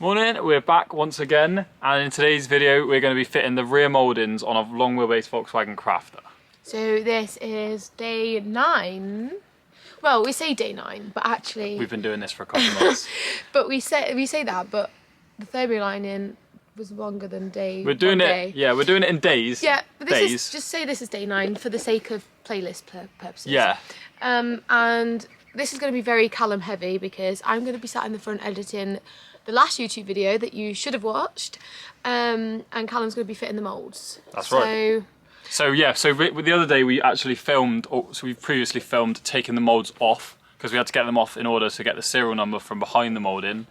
Morning, we're back once again, and in today's video we're going to be fitting the rear mouldings on a long wheelbase Volkswagen Crafter. So this is day 9. Well, we say day 9, but actually we've been doing this for a couple of months. But we say that, but the third relining was longer than day. We're doing it. Yeah, we're doing it in days. Yeah, but this is just say this is day 9 for the sake of playlist purposes. Yeah. And this is going to be very Callum heavy because I'm going to be sat in the front editing the last YouTube video that you should have watched, and Callum's going to be fitting the moulds. That's right. So the other day we actually filmed, so we've previously filmed taking the moulds off because we had to get them off in order to get the serial number from behind the moulding.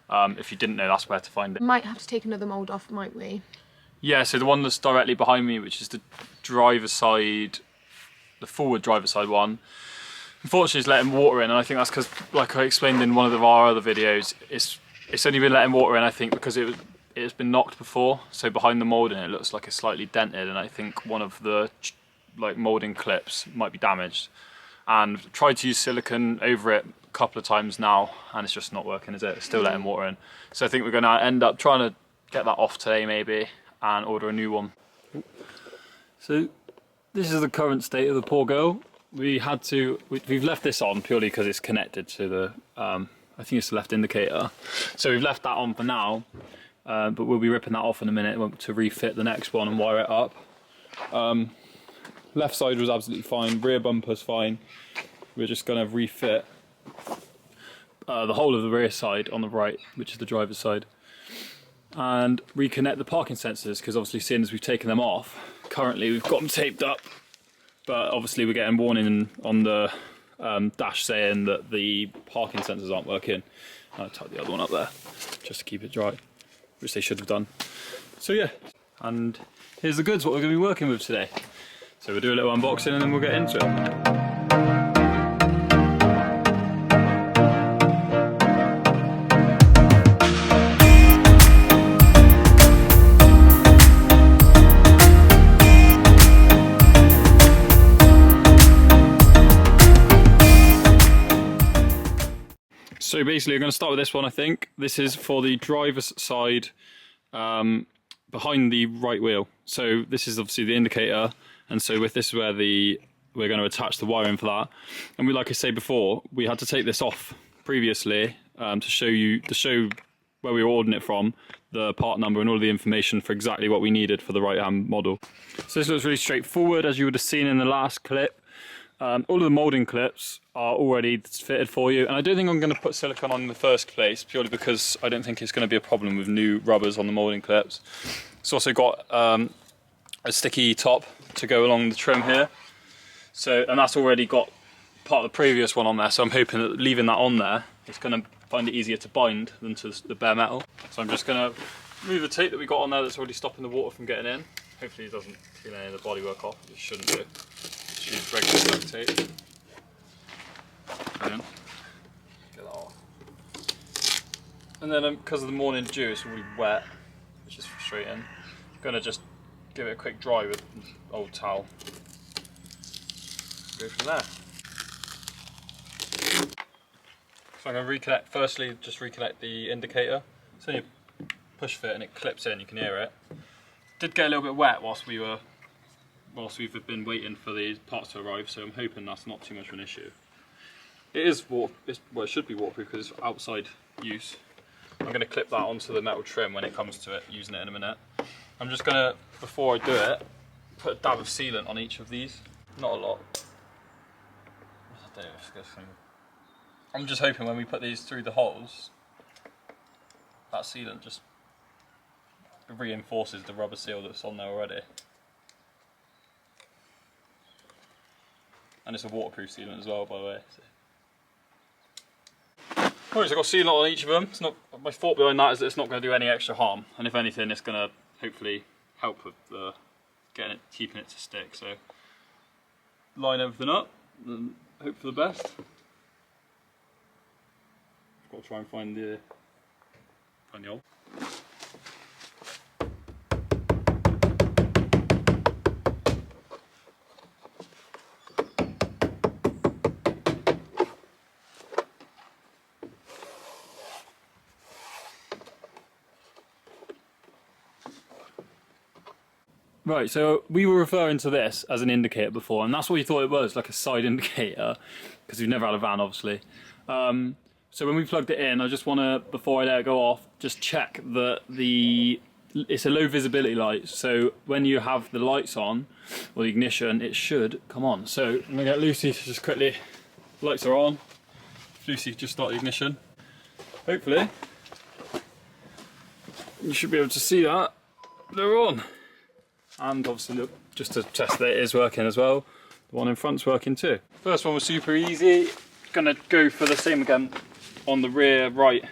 If you didn't know, that's where to find it. Might have to take another mould off, might we? Yeah, so the one that's directly behind me, which is the driver's side, the forward driver's side one, unfortunately it's letting water in, and I think that's because, like I explained in one of our other videos, it's only been letting water in, I think, because it's been knocked before. So behind the moulding it looks like it's slightly dented, and I think one of the moulding clips might be damaged. And tried to use silicone over it a couple of times now, and it's just not working, is it? It's still letting water in. So I think we're going to end up trying to get that off today maybe, and order a new one. So this is the current state of the poor girl. We've left this on purely because it's connected to the I think it's the left indicator. So we've left that on for now, but we'll be ripping that off in a minute to refit the next one and wire it up. Left side was absolutely fine, rear bumper's fine. We're just going to refit the whole of the rear side on the right, which is the driver's side, and reconnect the parking sensors, because obviously seeing as we've taken them off, currently we've got them taped up, but obviously we're getting warning on the dash saying that the parking sensors aren't working. I'll tuck the other one up there just to keep it dry, which they should have done. So yeah, and here's the goods, what we're going to be working with today. So we'll do a little unboxing and then we'll get into it. So basically we're going to start with this one, I think. This is for the driver's side behind the right wheel. So this is obviously the indicator, and so with this is where we're going to attach the wiring for that. And like I said before, we had to take this off previously to show where we were ordering it from, the part number and all the information for exactly what we needed for the right hand model. So this looks really straightforward, as you would have seen in the last clip. All of the moulding clips are already fitted for you, and I don't think I'm going to put silicone on in the first place, purely because I don't think it's going to be a problem with new rubbers on the moulding clips. It's also got a sticky top to go along the trim here, and that's already got part of the previous one on there, so I'm hoping that leaving that on there, it's going to find it easier to bind than to the bare metal. So I'm just going to remove the tape that we got on there that's already stopping the water from getting in. Hopefully it doesn't clean any of the bodywork off, it shouldn't do. Use regular duct tape. Brilliant. Get that off. And then because of the morning dew, it's already wet, which is frustrating. I'm going to just give it a quick dry with an old towel. Go from there. So I'm going to reconnect the indicator. So you push fit and it clips in, you can hear it. Did get a little bit wet whilst we've been waiting for these parts to arrive, so I'm hoping that's not too much of an issue. It is it should be waterproof because it's outside use. I'm going to clip that onto the metal trim when it comes to it, using it in a minute. I'm just going to, before I do it, put a dab of sealant on each of these. Not a lot. I'm just hoping when we put these through the holes, that sealant just reinforces the rubber seal that's on there already. And it's a waterproof sealant as well, by the way. Alright, so I've got sealant on each of them. It's not, my thought behind that is that it's not going to do any extra harm, and if anything it's going to hopefully help with keeping it to stick. So line everything up and hope for the best. I've got to try and find the hole. Right, so we were referring to this as an indicator before, and that's what we thought it was, like a side indicator, because we've never had a van, obviously. So when we plugged it in, I just want to, before I let it go off, just check that it's a low visibility light, so when you have the lights on, or the ignition, it should come on. So I'm going to get Lucy to just quickly, lights are on, Lucy just start the ignition. Hopefully, you should be able to see that, they're on. And obviously look, just to test that it is working as well, the one in front's working too. First one was super easy, gonna go for the same again on the rear right.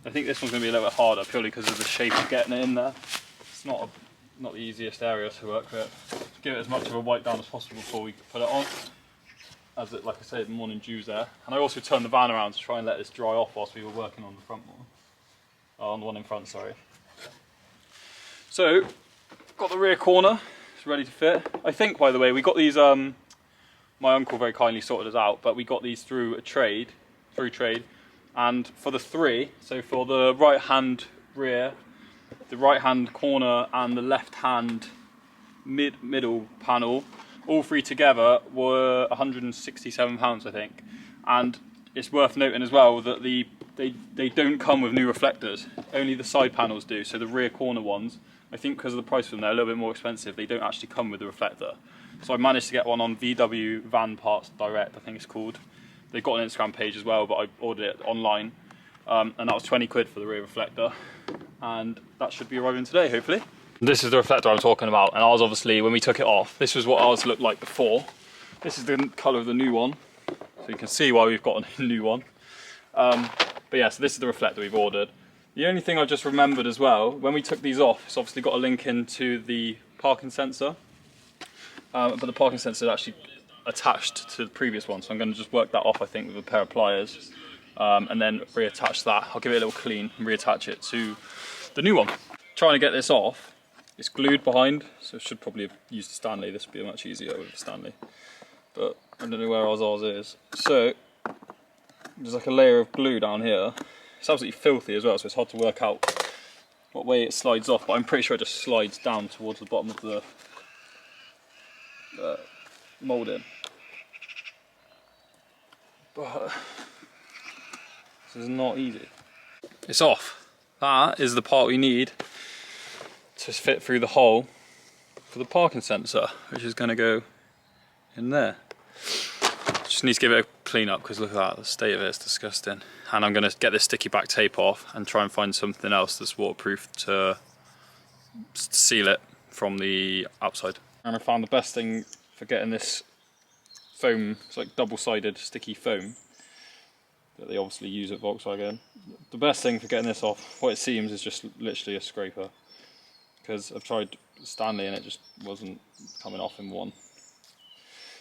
I think this one's gonna be a little bit harder purely because of the shape of getting it in there. It's not the easiest area to work with. Give it as much of a wipe down as possible before we put it on. As it, like I said, the morning dew's there. And I also turned the van around to try and let this dry off whilst we were working on the front one. On the one in front, sorry. So, got the rear corner, it's ready to fit. I think, by the way, we got these, my uncle very kindly sorted us out, but we got these through trade, and for the three, so for the right hand rear, the right hand corner and the left hand middle panel, all three together were £167, I think. And it's worth noting as well that they don't come with new reflectors, only the side panels do, so the rear corner ones, I think because of the price of them, they're a little bit more expensive. They don't actually come with the reflector. So I managed to get one on VW Van Parts Direct, I think it's called. They've got an Instagram page as well, but I ordered it online. And that was 20 quid for the rear reflector. And that should be arriving today, hopefully. This is the reflector I'm talking about. And ours, obviously, when we took it off, this was what ours looked like before. This is the colour of the new one. So you can see why we've got a new one. But yeah, so this is the reflector we've ordered. The only thing I just remembered as well, when we took these off, it's obviously got a link into the parking sensor. But the parking sensor is actually attached to the previous one, so I'm going to just work that off, I think, with a pair of pliers. And then reattach that. I'll give it a little clean and reattach it to the new one. Trying to get this off, it's glued behind, so I should probably have used a Stanley. This would be much easier with a Stanley. But I don't know where ours is. So, there's like a layer of glue down here. It's absolutely filthy as well, so it's hard to work out what way it slides off, but I'm pretty sure it just slides down towards the bottom of the moulding. But this is not easy. It's off. That is the part we need to fit through the hole for the parking sensor, which is going to go in there. Just need to give it a clean up because look at that, the state of it is disgusting. And I'm going to get this sticky back tape off and try and find something else that's waterproof to seal it from the outside. And I found the best thing for getting this foam, it's like double-sided sticky foam that they obviously use at Volkswagen. The best thing for getting this off, what it seems, is just literally a scraper. Because I've tried Stanley and it just wasn't coming off in one.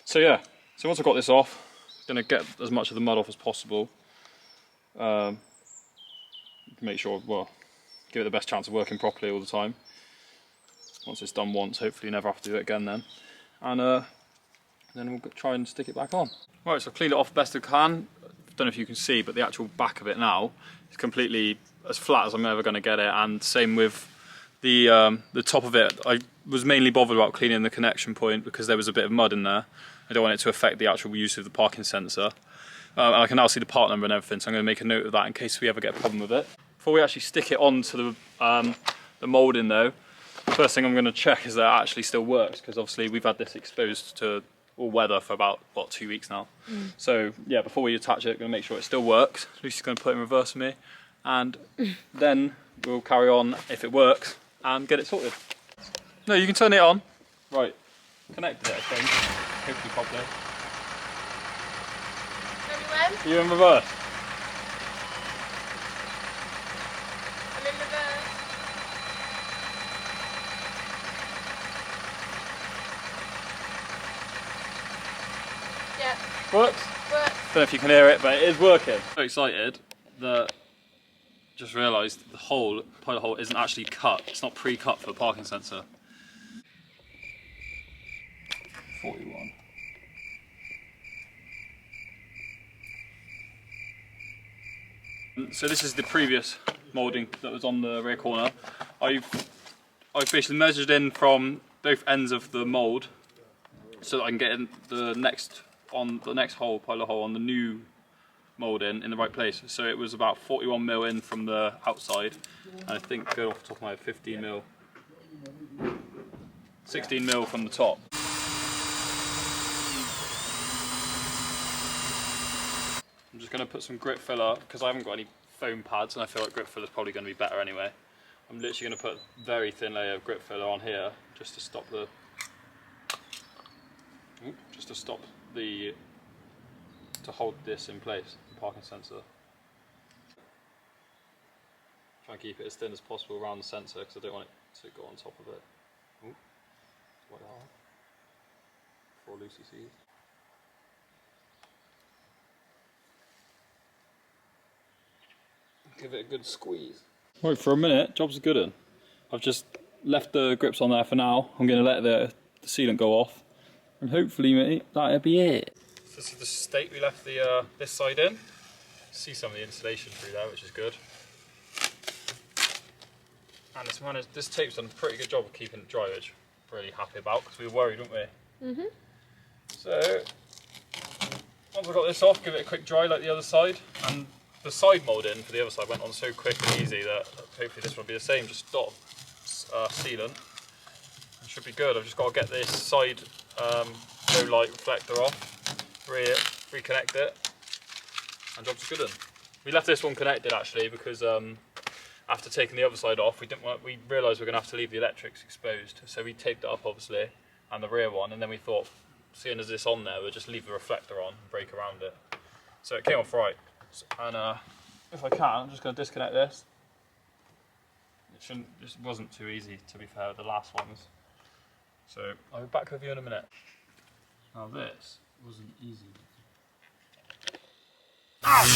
So yeah, so once I've got this off, I'm going to get as much of the mud off as possible. Make sure, well, give it the best chance of working properly all the time. Once it's done once, hopefully never have to do it again then. And then we'll try and stick it back on. Right, so I've cleaned it off best I can. Don't know if you can see, but the actual back of it now is completely as flat as I'm ever going to get it, and same with the top of it. I was mainly bothered about cleaning the connection point because there was a bit of mud in there. I don't want it to affect the actual use of the parking sensor. And I can now see the part number and everything, so I'm going to make a note of that in case we ever get a problem with it. Before we actually stick it onto the moulding though, first thing I'm going to check is that it actually still works, because obviously we've had this exposed to all weather for about, what, 2 weeks now. So yeah, before we attach it, I'm going to make sure it still works. Lucy's going to put it in reverse for me, and then we'll carry on if it works and get it sorted. No, you can turn it on. Right, connected it, I think, hopefully properly. Are you in reverse? I'm in reverse. Yeah. Works? Works. Don't know if you can hear it, but it is working. So excited that just realised the pilot hole isn't actually cut. It's not pre-cut for the parking sensor. 41. So this is the previous moulding that was on the rear corner. I've basically measured in from both ends of the mould so that I can get in the next hole, pilot hole on the new mould in the right place. So it was about 41 mil in from the outside, and I think go off the top of my head 15 mil, 16 mil from the top. I'm just going to put some grit filler because I haven't got any foam pads, and I feel like grit filler is probably going to be better anyway. I'm literally going to put a very thin layer of grit filler on here just to stop the to hold this in place, the parking sensor. Try and keep it as thin as possible around the sensor because I don't want it to go on top of it. Ooh, quite hard. Before Lucy sees. Give it a good squeeze. Right, for a minute, job's a good one. I've just left the grips on there for now. I'm going to let the sealant go off, and hopefully, mate, that'll be it. So this is the state we left the this side in. See some of the insulation through there, which is good. And this tape's done a pretty good job of keeping it dry, which I'm really happy about because we were worried, weren't we? Mhm. So once I got this off, give it a quick dry like the other side, and the side moulding for the other side went on so quick and easy that hopefully this one will be the same. Just dot sealant. It should be good. I've just got to get this side low light reflector off, reconnect it, and job's a good one. We left this one connected actually because after taking the other side off, we realised we were going to have to leave the electrics exposed. So we taped it up obviously, and the rear one, and then we thought, seeing as this on there, we'll just leave the reflector on and break around it. So it came off right. And if I can, I'm just going to disconnect this. It wasn't too easy, to be fair, with the last ones. So I'll be back with you in a minute. Now this wasn't easy. Ah!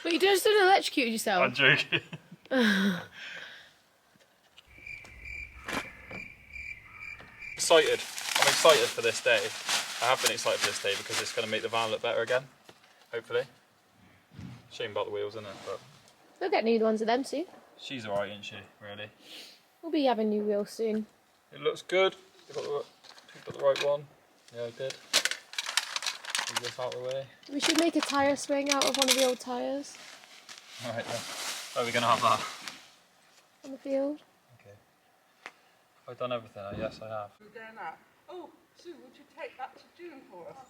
But you just didn't electrocute yourself. I'm joking. Excited. I'm excited for this day. I have been excited for this day because it's going to make the van look better again, hopefully. Shame about the wheels, isn't it? But we'll get new ones of them soon. She's alright, isn't she? Really. We'll be having new wheels soon. It looks good. Got the right one. Yeah, I did. Move this out of the way. We should make a tyre swing out of one of the old tyres. Alright then. Are we going to have that? On the field. Okay. Have I done everything? Yes, I have. We're going out. Oh, Sue, would you take that to June for us?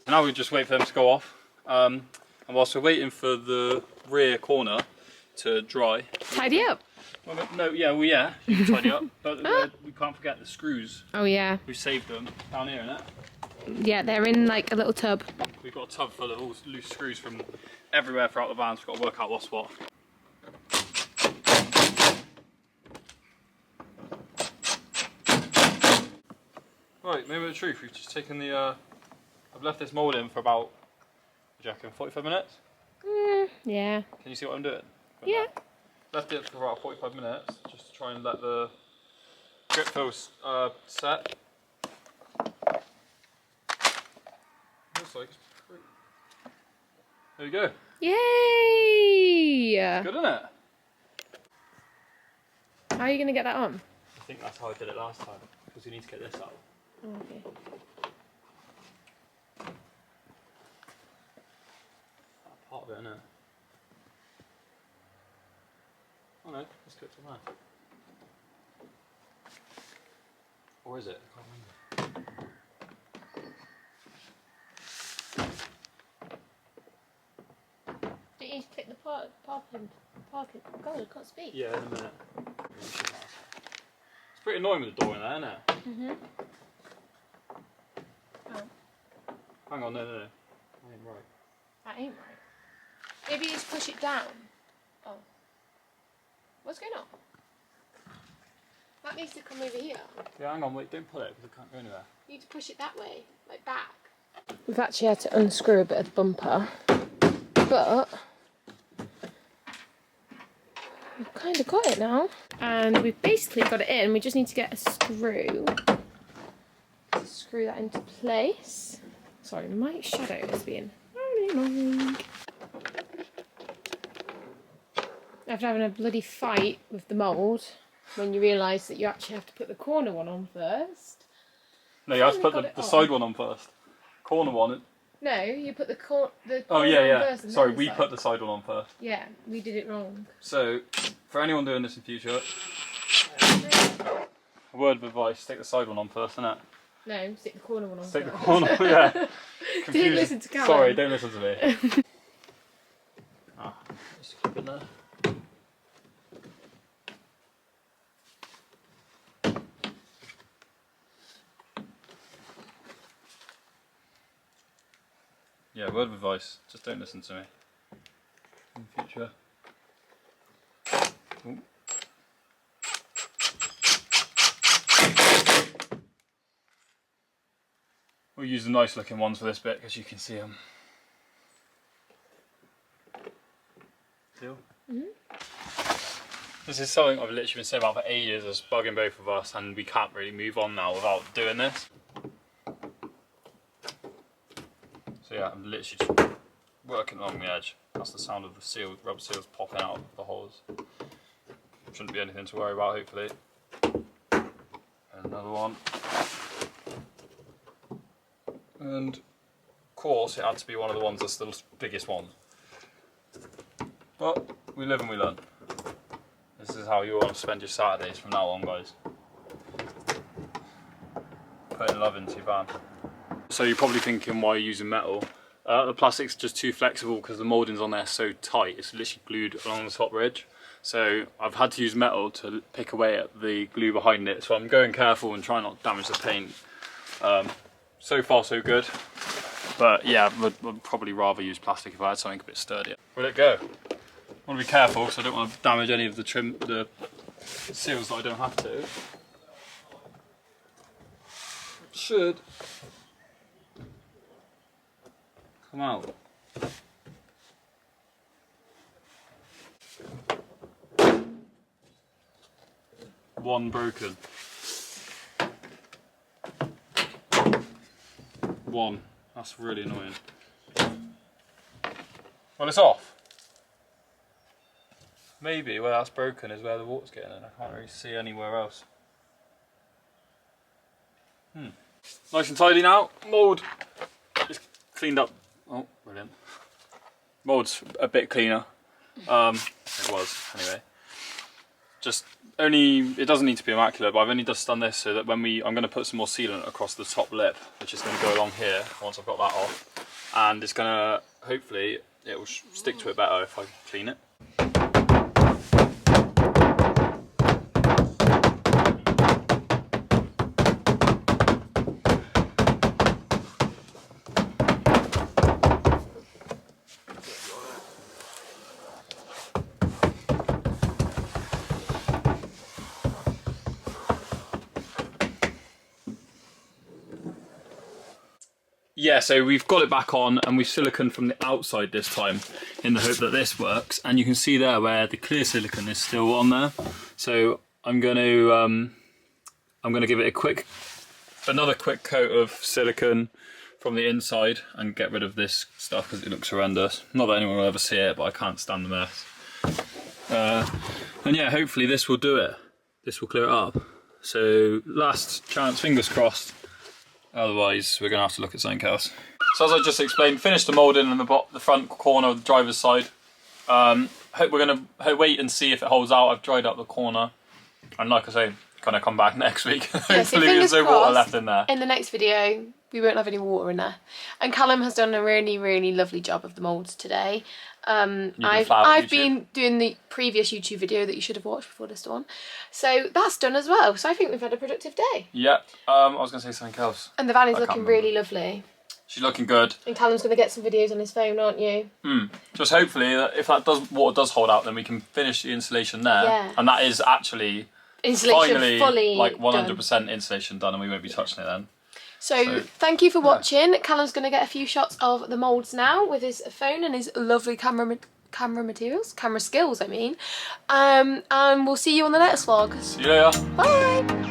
Now we just wait for them to go off, and whilst we're waiting for the rear corner to dry. Tidy up? Well, no, yeah, you can tidy up, but we can't forget the screws. Oh yeah. We saved them down here, innit? Yeah, they're in like a little tub. We've got a tub full of all loose screws from everywhere throughout the van, so we've got to work out what's what. Right, moment of truth, we've just taken the I've left this mould in for about, what do you reckon, 45 minutes? Yeah. Can you see what I'm doing? Yeah. Left it for about 45 minutes, just to try and let the grip fill set. Looks like it's pretty... There you go. Yay! Good, isn't it? How are you going to get that on? I think that's how I did it last time, because you need to get this out. Oh, okay. Part of it, isn't it? Oh no, let's go to that. Or is it? I can't remember. Don't you click the parking? God, I can't speak. Yeah, in a minute. It's pretty annoying with the door in there, isn't it? Mhm. Oh. Hang on, no. That ain't right. That ain't right. Maybe you just push it down. Oh. What's going on? That needs to come over here. Yeah, hang on, wait, don't pull it because it can't go anywhere. You need to push it that way, like back. We've actually had to unscrew a bit of the bumper, but we've kind of got it now. And we've basically got it in. We just need to get a screw. Screw that into place. Sorry, my shadow is being really annoying. After having a bloody fight with the mould, when you realise that you actually have to put the corner one on first. No, you have to put the side one on first. Corner one. No, you put the corner Oh yeah, on yeah. first. And Sorry, then the we side. put the side one on first. Yeah, we did it wrong. So, for anyone doing this in future, a word of advice: stick the side one on first, innit? No, stick the corner one on Stick the first. corner. Yeah. Didn't listen to Callum. Sorry, don't listen to me. Just keep it there. Yeah, word of advice, just don't listen to me in the future. Ooh. We'll use the nice looking ones for this bit because you can see them. Deal? This is something I've literally been saying about for ages. It's bugging both of us and we can't really move on now without doing this. So yeah, I'm literally just working along the edge. That's the sound of the seal, rubber seals popping out of the holes. Shouldn't be anything to worry about, hopefully. And another one. And of course it had to be one of the ones that's the biggest one. But we live and we learn. This is how you want to spend your Saturdays from now on, guys. Putting love into your van. So you're probably thinking, why are you using metal? The plastic's just too flexible because the moulding's on there so tight. It's literally glued along the top ridge. So I've had to use metal to pick away at the glue behind it. So I'm going careful and trying not to damage the paint. So far so good. But yeah, would probably rather use plastic if I had something a bit sturdier. Will it go? I want to be careful because I don't want to damage any of the seals that I don't have to. It should come out. One broken. One. That's really annoying. Well, it's off. Maybe where that's broken is where the water's getting in. I can't really see anywhere else. Nice and tidy now. Mould is cleaned up. Oh, brilliant. Mould's a bit cleaner. It was, anyway. Just only, it doesn't need to be immaculate, but I've only just done this so that when I'm going to put some more sealant across the top lip, which is going to go along here once I've got that off. And it's going to, hopefully, it will stick to it better if I clean it. Yeah, so we've got it back on and we've siliconed from the outside this time in the hope that this works. And you can see there where the clear silicone is still on there. So I'm going to give it another quick coat of silicone from the inside and get rid of this stuff because it looks horrendous. Not that anyone will ever see it, but I can't stand the mess. And yeah, hopefully this will do it. This will clear it up. So last chance, fingers crossed. Otherwise, we're going to have to look at something else. So as I just explained, finished the moulding in the front corner of the driver's side. Hope we're going to wait and see if it holds out. I've dried up the corner. And like I say, going to come back next week. Yeah, so Hopefully there's no water left in there. In the next video, we won't have any water in there. And Callum has done a really, really lovely job of the moulds today. I've been doing the previous YouTube video that you should have watched before this one. So that's done as well. So I think we've had a productive day. Yeah, I was going to say something else. And the van is looking really lovely. She's looking good. And Callum's going to get some videos on his phone, aren't you? Just hopefully, if water does hold out, then we can finish the insulation there. Yeah. And that is actually Insulation finally fully like 100% done. insulation done, and we won't be touching it then. So thank you for watching. Callum's going to get a few shots of the moulds now with his phone and his lovely camera camera materials, camera skills I mean. And we'll see you on the next vlog. See you later. Bye.